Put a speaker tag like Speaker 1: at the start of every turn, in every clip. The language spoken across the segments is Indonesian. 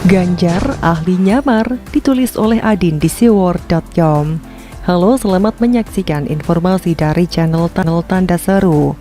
Speaker 1: Ganjar ahli nyamar, ditulis oleh Adin di siwar.com. Halo, selamat menyaksikan informasi dari channel Tanda Seru.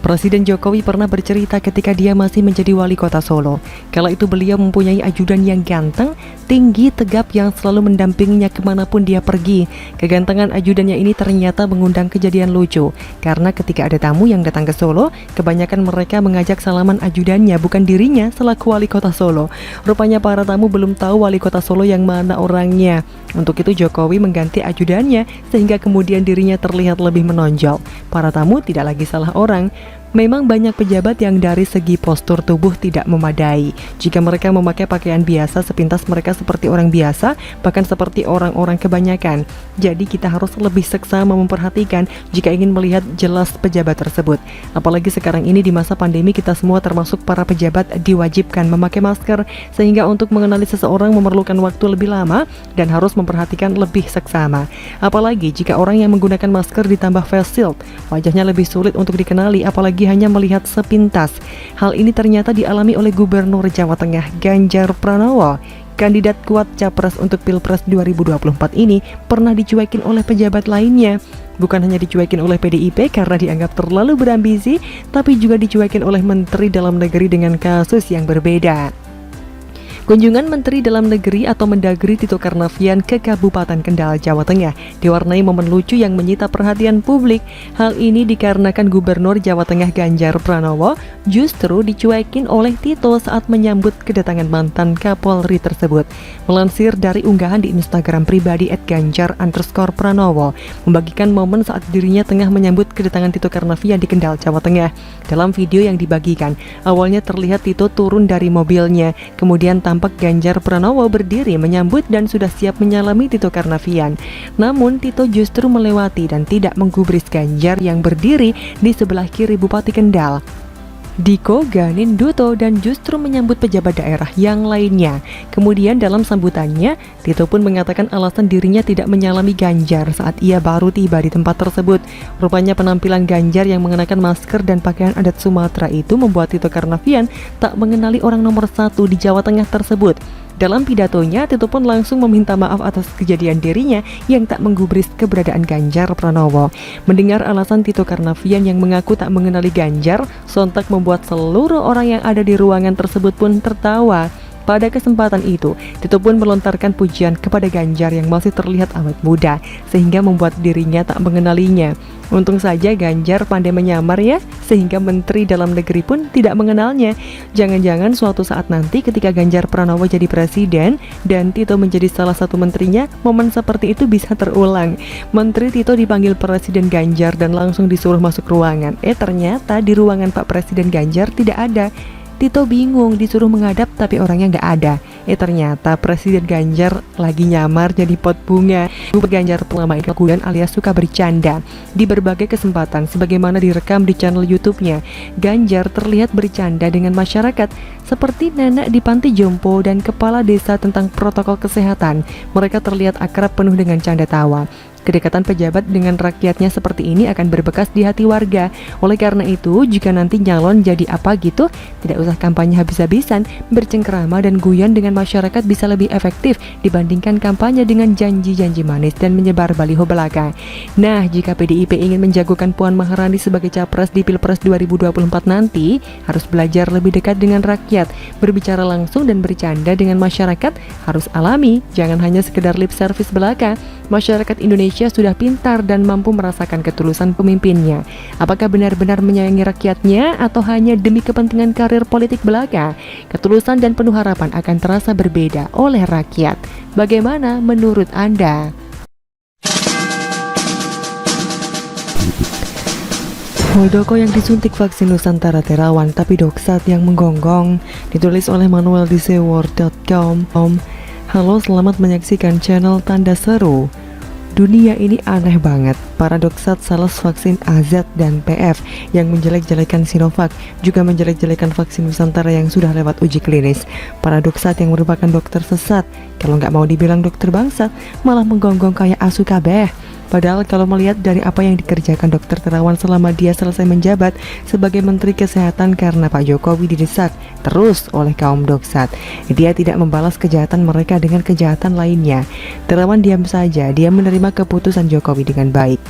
Speaker 1: Presiden Jokowi pernah bercerita ketika dia masih menjadi wali kota Solo. Kala itu beliau mempunyai ajudan yang ganteng, tinggi, tegap yang selalu mendampinginya kemanapun dia pergi. Kegantengan ajudannya ini ternyata mengundang kejadian lucu. Karena ketika ada tamu yang datang ke Solo, kebanyakan mereka mengajak salaman ajudannya, bukan dirinya selaku wali kota Solo. Rupanya para tamu belum tahu wali kota Solo yang mana orangnya. Untuk itu Jokowi mengganti ajudannya sehingga kemudian dirinya terlihat lebih menonjol. Para tamu tidak lagi salah orang. Memang banyak pejabat yang dari segi postur tubuh tidak memadai. Jika mereka memakai pakaian biasa, sepintas mereka seperti orang biasa, bahkan seperti orang-orang kebanyakan. Jadi kita harus lebih seksama memperhatikan jika ingin melihat jelas pejabat tersebut. Apalagi sekarang ini di masa pandemi, kita semua termasuk para pejabat diwajibkan memakai masker, sehingga untuk mengenali seseorang memerlukan waktu lebih lama dan harus memperhatikan lebih seksama. Apalagi jika orang yang menggunakan masker ditambah face shield, wajahnya lebih sulit untuk dikenali, apalagi hanya melihat sepintas. Hal ini ternyata dialami oleh Gubernur Jawa Tengah Ganjar Pranowo. Kandidat kuat capres untuk Pilpres 2024 ini pernah dicuekin oleh pejabat lainnya. Bukan hanya dicuekin oleh PDIP karena dianggap terlalu berambisi, tapi juga dicuekin oleh Menteri Dalam Negeri dengan kasus yang berbeda. Kunjungan Menteri Dalam Negeri atau Mendagri Tito Karnavian ke Kabupaten Kendal, Jawa Tengah diwarnai momen lucu yang menyita perhatian publik. Hal ini dikarenakan Gubernur Jawa Tengah Ganjar Pranowo justru dicuekin oleh Tito saat menyambut kedatangan mantan Kapolri tersebut. Melansir dari unggahan di Instagram pribadi @ganjar_pranowo, membagikan momen saat dirinya tengah menyambut kedatangan Tito Karnavian di Kendal, Jawa Tengah. Dalam video yang dibagikan, awalnya terlihat Tito turun dari mobilnya, kemudian tampak Ganjar Pranowo berdiri menyambut dan sudah siap menyalami Tito Karnavian. Namun Tito justru melewati dan tidak menggubris Ganjar yang berdiri di sebelah kiri Bupati Kendal, Diko Ganinduto, dan justru menyambut pejabat daerah yang lainnya. Kemudian dalam sambutannya, Tito pun mengatakan alasan dirinya tidak menyalami Ganjar saat ia baru tiba di tempat tersebut. Rupanya penampilan Ganjar yang mengenakan masker dan pakaian adat Sumatera itu membuat Tito Karnavian tak mengenali orang nomor satu di Jawa Tengah tersebut. Dalam pidatonya, Tito pun langsung meminta maaf atas kejadian dirinya yang tak menggubris keberadaan Ganjar Pranowo. Mendengar alasan Tito Karnavian yang mengaku tak mengenali Ganjar, sontak membuat seluruh orang yang ada di ruangan tersebut pun tertawa. Pada kesempatan itu, Tito pun melontarkan pujian kepada Ganjar yang masih terlihat awet muda, sehingga membuat dirinya tak mengenalinya. Untung saja Ganjar pandai menyamar ya, sehingga Menteri Dalam Negeri pun tidak mengenalnya. Jangan-jangan suatu saat nanti ketika Ganjar Pranowo jadi presiden dan Tito menjadi salah satu menterinya, momen seperti itu bisa terulang. Menteri Tito dipanggil Presiden Ganjar dan langsung disuruh masuk ruangan. Ternyata di ruangan Pak Presiden Ganjar tidak ada. Tito bingung, disuruh menghadap tapi orangnya nggak ada. Ternyata Presiden Ganjar lagi nyamar jadi pot bunga. Ganjar selama ini kemudian alias suka bercanda. Di berbagai kesempatan, sebagaimana direkam di channel YouTube-nya, Ganjar terlihat bercanda dengan masyarakat seperti nenek di panti jompo dan kepala desa tentang protokol kesehatan. Mereka terlihat akrab penuh dengan canda tawa. Kedekatan pejabat dengan rakyatnya seperti ini akan berbekas di hati warga. Oleh karena itu, jika nanti nyalon jadi apa gitu, tidak usah kampanye habis-habisan, bercengkerama dan guyon dengan masyarakat bisa lebih efektif dibandingkan kampanye dengan janji-janji manis dan menyebar baliho belaka. Nah, jika PDIP ingin menjagokan Puan Maharani sebagai capres di Pilpres 2024 nanti, harus belajar lebih dekat dengan rakyat, berbicara langsung dan bercanda dengan masyarakat harus alami, jangan hanya sekedar lip service belaka. Masyarakat Indonesia sudah pintar dan mampu merasakan ketulusan pemimpinnya. Apakah benar-benar menyayangi rakyatnya atau hanya demi kepentingan karir politik belaka? Ketulusan dan penuh harapan akan terasa berbeda oleh rakyat. Bagaimana menurut Anda? Muldoko yang disuntik vaksin Nusantara Terawan tapi Doksat yang menggonggong, ditulis oleh Manuel di siwar.com. Halo, selamat menyaksikan channel Tanda Seru. Dunia ini aneh banget. Para Doksat sales vaksin AZ dan PF yang menjelek-jelekan Sinovac juga menjelek-jelekan vaksin Nusantara yang sudah lewat uji klinis. Para Doksat yang merupakan dokter sesat, kalau nggak mau dibilang dokter bangsat, malah menggonggong kayak asu kabeh. Padahal kalau melihat dari apa yang dikerjakan Dr. Terawan selama dia selesai menjabat sebagai Menteri Kesehatan karena Pak Jokowi didesak terus oleh kaum doksat, dia tidak membalas kejahatan mereka dengan kejahatan lainnya. Terawan diam saja, dia menerima keputusan Jokowi dengan baik.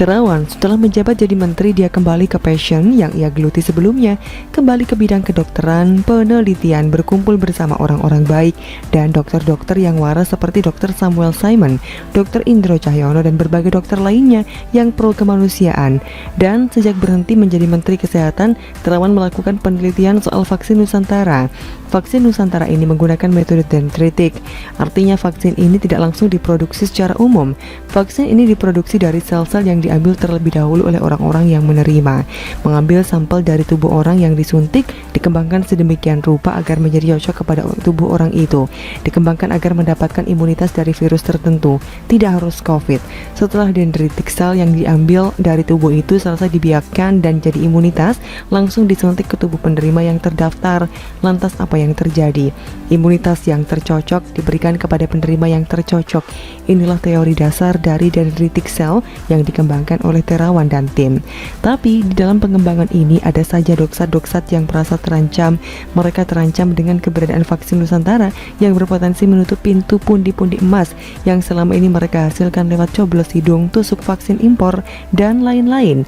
Speaker 1: Terawan setelah menjabat jadi menteri, dia kembali ke passion yang ia geluti sebelumnya, kembali ke bidang kedokteran, penelitian, berkumpul bersama orang-orang baik dan dokter-dokter yang waras seperti Dr. Samuel Simon, Dr. Indro Cahyono dan berbagai dokter lainnya yang pro kemanusiaan. Dan sejak berhenti menjadi Menteri Kesehatan, Terawan melakukan penelitian soal vaksin Nusantara. Vaksin Nusantara ini menggunakan metode dendritik, artinya vaksin ini tidak langsung diproduksi secara umum. Vaksin ini diproduksi dari sel-sel yang diambil terlebih dahulu oleh orang-orang yang menerima. Mengambil sampel dari tubuh orang yang disuntik, dikembangkan sedemikian rupa agar menjadi cocok kepada tubuh orang itu. Dikembangkan agar mendapatkan imunitas dari virus tertentu, tidak harus COVID. Setelah dendritik sel yang diambil dari tubuh itu selesai dibiarkan dan jadi imunitas, langsung disuntik ke tubuh penerima yang terdaftar. Lantas apa yang terjadi? Imunitas yang tercocok diberikan kepada penerima yang tercocok. Inilah teori dasar dari dendritik sel yang dikembangkan oleh Terawan dan tim. Tapi di dalam pengembangan ini ada saja doksat-doksat yang merasa terancam. Mereka terancam dengan keberadaan vaksin Nusantara yang berpotensi menutup pintu pundi-pundi emas yang selama ini mereka hasilkan lewat coblos hidung, tusuk vaksin impor, dan lain-lain.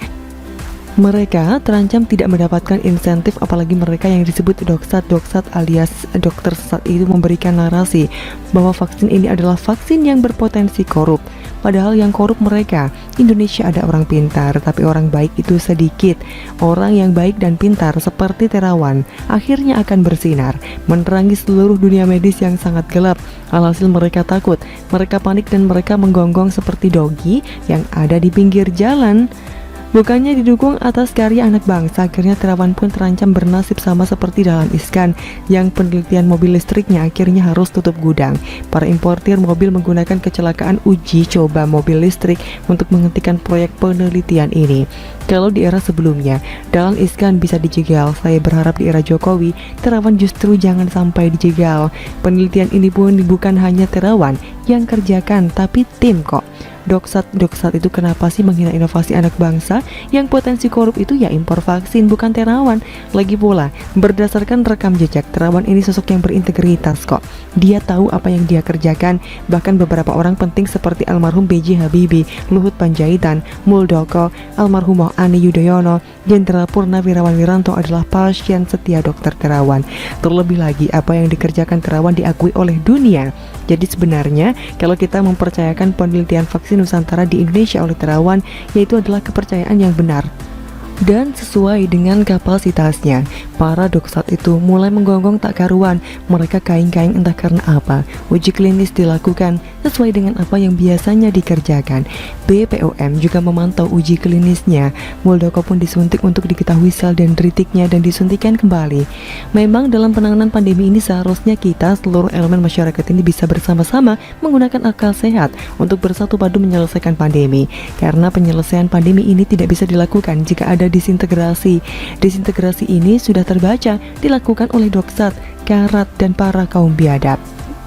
Speaker 1: Mereka terancam tidak mendapatkan insentif, apalagi mereka yang disebut doksat-doksat alias dokter sesat itu memberikan narasi bahwa vaksin ini adalah vaksin yang berpotensi korup. Padahal yang korup mereka. Indonesia ada orang pintar, tapi orang baik itu sedikit. Orang yang baik dan pintar seperti Terawan akhirnya akan bersinar, menerangi seluruh dunia medis yang sangat gelap. Alhasil mereka takut, mereka panik dan mereka menggonggong seperti dogi yang ada di pinggir jalan. Bukannya didukung atas karya anak bangsa, akhirnya Terawan pun terancam bernasib sama seperti Dahlan Iskan yang penelitian mobil listriknya akhirnya harus tutup gudang. Para importir mobil menggunakan kecelakaan uji coba mobil listrik untuk menghentikan proyek penelitian ini. Kalau di era sebelumnya Dahlan Iskan bisa dijegal, saya berharap di era Jokowi Terawan justru jangan sampai dijegal. Penelitian ini pun bukan hanya Terawan yang kerjakan, tapi tim kok. Doksat itu kenapa sih menghina inovasi anak bangsa? Yang potensi korup itu ya impor vaksin, bukan Terawan. Lagi pula, berdasarkan rekam jejak, Terawan ini sosok yang berintegritas kok. Dia tahu apa yang dia kerjakan. Bahkan beberapa orang penting seperti almarhum B.J. Habibie, Luhut Panjaitan, Muldoko, almarhum Ani Yudhoyono, Jenderal Purnawirawan Wiranto adalah pasien setia Dr. Terawan. Terlebih lagi, apa yang dikerjakan Terawan diakui oleh dunia. Jadi sebenarnya kalau kita mempercayakan penelitian vaksin Nusantara di Indonesia oleh Terawan, yaitu adalah kepercayaan yang benar dan sesuai dengan kapasitasnya. Para doksat itu mulai menggonggong tak karuan. Mereka kaing-kaing entah karena apa. Uji klinis dilakukan sesuai dengan apa yang biasanya dikerjakan. BPOM juga memantau uji klinisnya. Muldoko pun disuntik untuk diketahui sel dendritiknya dan disuntikan kembali. Memang dalam penanganan pandemi ini seharusnya kita seluruh elemen masyarakat ini bisa bersama-sama menggunakan akal sehat untuk bersatu padu menyelesaikan pandemi. Karena penyelesaian pandemi ini tidak bisa dilakukan jika ada disintegrasi. Disintegrasi ini sudah terbaca dilakukan oleh doksat, karat, dan para kaum biadab.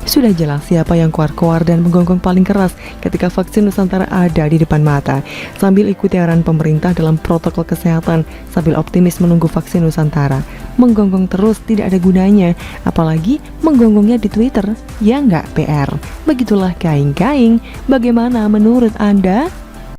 Speaker 1: Sudah jelas siapa yang koar-koar dan menggonggong paling keras ketika vaksin Nusantara ada di depan mata. Sambil ikuti arahan pemerintah dalam protokol kesehatan, sambil optimis menunggu vaksin Nusantara. Menggonggong terus tidak ada gunanya, apalagi menggonggongnya di Twitter. Ya nggak PR. Begitulah kaing-kaing. Bagaimana menurut Anda?